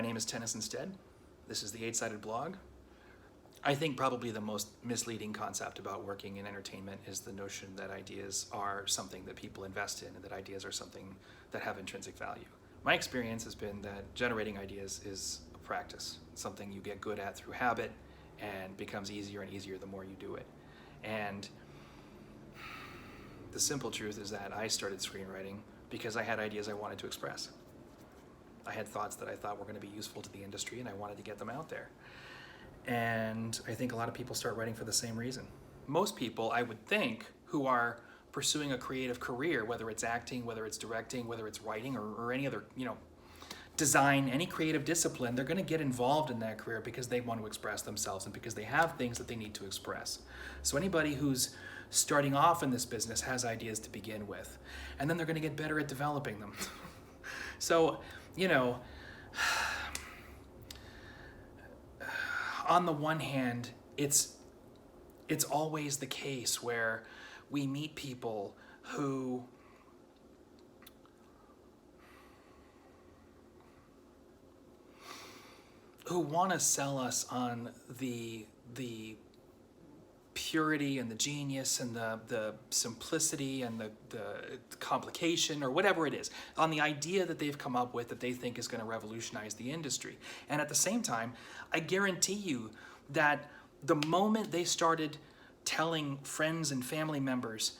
My name is Tennyson Stead. This is the Eight-Sided Blog. I think probably the most misleading concept about working in entertainment is the notion that ideas are something that people invest in and that ideas are something that have intrinsic value. My experience has been that generating ideas is a practice, something you get good at through habit and becomes easier and easier the more you do it. And the simple truth is that I started screenwriting because I had ideas I wanted to express. I had thoughts that I thought were going to be useful to the industry and I wanted to get them out there. And I think a lot of people start writing for the same reason. Most people, I would think, who are pursuing a creative career, whether it's acting, whether it's directing, whether it's writing, or any other, design, any creative discipline, they're going to get involved in that career because they want to express themselves and because they have things that they need to express. So anybody who's starting off in this business has ideas to begin with, and then they're going to get better at developing them. So, on the one hand, it's always the case where we meet people who want to sell us on the purity and the genius and the simplicity and the complication or whatever it is, on the idea that they've come up with that they think is going to revolutionize the industry. And at the same time, I guarantee you that the moment they started telling friends and family members,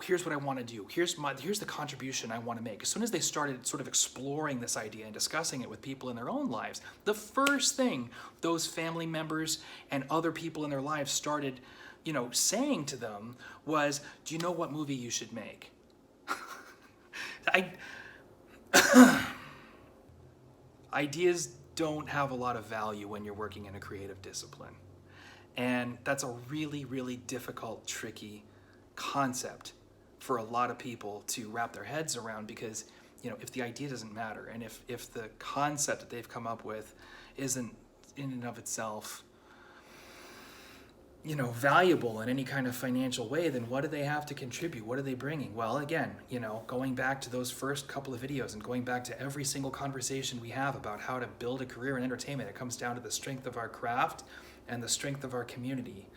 here's what I want to do, here's the contribution I want to make, as soon as they started sort of exploring this idea and discussing it with people in their own lives, the first thing those family members and other people in their lives started, saying to them was, do you know what movie you should make? Ideas don't have a lot of value when you're working in a creative discipline. And that's a really, really difficult, tricky concept for a lot of people to wrap their heads around, because if the idea doesn't matter and if the concept that they've come up with isn't in and of itself valuable in any kind of financial way, then what do they have to contribute? What are they bringing? Well, again, going back to those first couple of videos and going back to every single conversation we have about how to build a career in entertainment, it comes down to the strength of our craft and the strength of our community.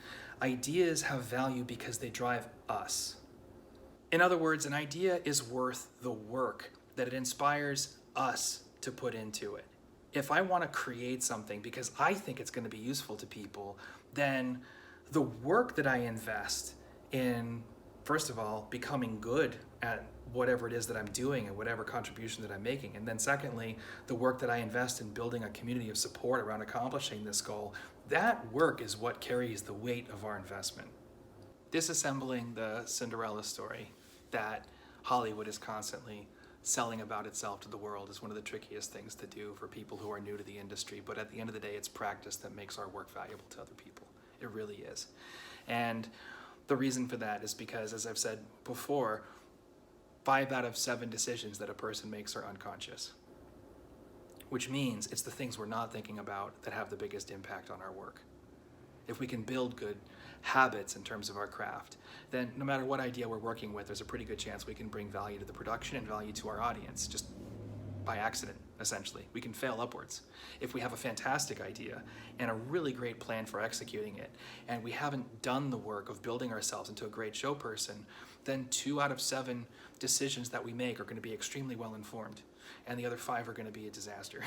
Ideas have value because they drive us. In other words, an idea is worth the work that it inspires us to put into it. If I want to create something because I think it's going to be useful to people, then the work that I invest in, first of all, becoming good at whatever it is that I'm doing and whatever contribution that I'm making, and then secondly, the work that I invest in building a community of support around accomplishing this goal, that work is what carries the weight of our investment. Disassembling the Cinderella story that Hollywood is constantly selling about itself to the world is one of the trickiest things to do for people who are new to the industry, but at the end of the day, it's practice that makes our work valuable to other people. It really is. And the reason for that is because, as I've said before, 5 out of 7 decisions that a person makes are unconscious, which means it's the things we're not thinking about that have the biggest impact on our work. If we can build good habits in terms of our craft, then no matter what idea we're working with, there's a pretty good chance we can bring value to the production and value to our audience, just by accident, essentially. We can fail upwards. If we have a fantastic idea and a really great plan for executing it, and we haven't done the work of building ourselves into a great show person, then 2 out of 7 decisions that we make are going to be extremely well informed, and the other 5 are going to be a disaster.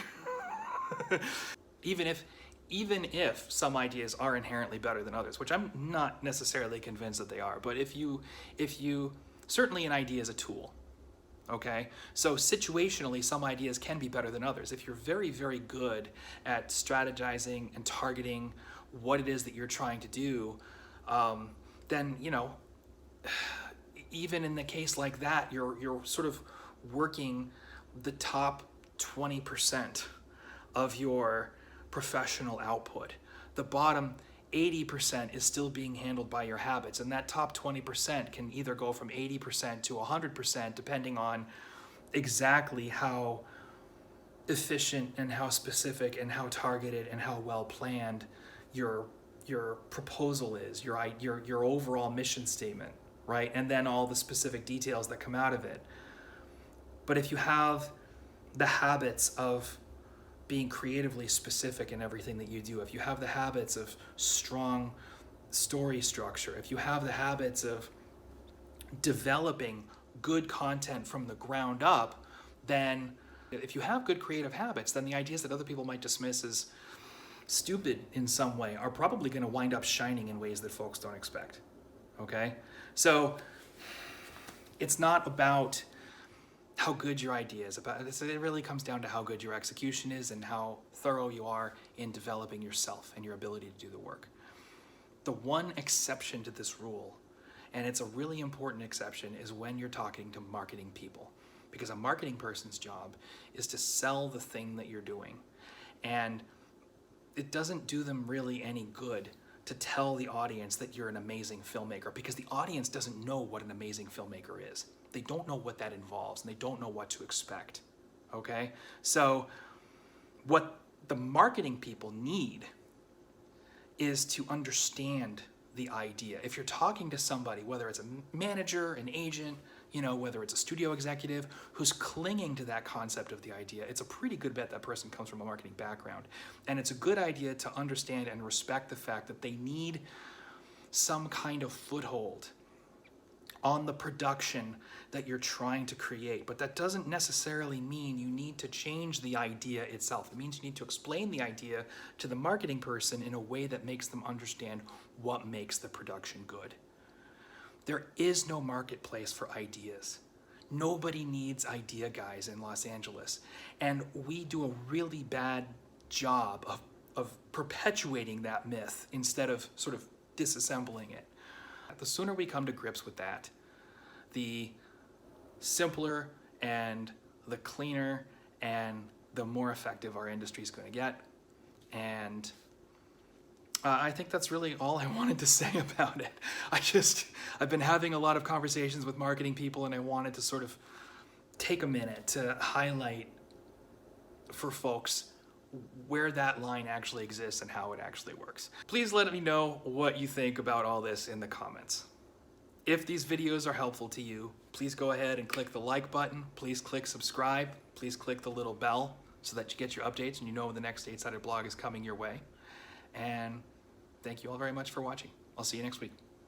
Even if some ideas are inherently better than others, which I'm not necessarily convinced that they are, but if you certainly, an idea is a tool. Okay, so situationally, some ideas can be better than others. If you're very, very good at strategizing and targeting what it is that you're trying to do, then even in the case like that, you're sort of working the top 20% of your professional output. The bottom 80% is still being handled by your habits, and that top 20% can either go from 80% to 100% depending on exactly how efficient and how specific and how targeted and how well planned your proposal is, your overall mission statement, right? And then all the specific details that come out of it. But if you have the habits of being creatively specific in everything that you do, if you have the habits of strong story structure, if you have the habits of developing good content from the ground up, then if you have good creative habits, then the ideas that other people might dismiss as stupid in some way are probably going to wind up shining in ways that folks don't expect. Okay? So it's not about how good your idea is. It really comes down to how good your execution is and how thorough you are in developing yourself and your ability to do the work. The one exception to this rule, and it's a really important exception, is when you're talking to marketing people. Because a marketing person's job is to sell the thing that you're doing. And it doesn't do them really any good to tell the audience that you're an amazing filmmaker, because the audience doesn't know what an amazing filmmaker is. They don't know what that involves, and they don't know what to expect, okay? So what the marketing people need is to understand the idea. If you're talking to somebody, whether it's a manager, an agent, whether it's a studio executive who's clinging to that concept of the idea, it's a pretty good bet that person comes from a marketing background. And it's a good idea to understand and respect the fact that they need some kind of foothold on the production that you're trying to create. But that doesn't necessarily mean you need to change the idea itself. It means you need to explain the idea to the marketing person in a way that makes them understand what makes the production good. There is no marketplace for ideas. Nobody needs idea guys in Los Angeles. And we do a really bad job of perpetuating that myth instead of sort of disassembling it. The sooner we come to grips with that, the simpler and the cleaner and the more effective our industry is going to get. And I think that's really all I wanted to say about it. I've been having a lot of conversations with marketing people, and I wanted to sort of take a minute to highlight for folks where that line actually exists and how it actually works. Please let me know what you think about all this in the comments. If these videos are helpful to you, please go ahead and click the like button. Please click subscribe. Please click the little bell so that you get your updates and you know when the next 8-Sided Blog is coming your way. And thank you all very much for watching. I'll see you next week.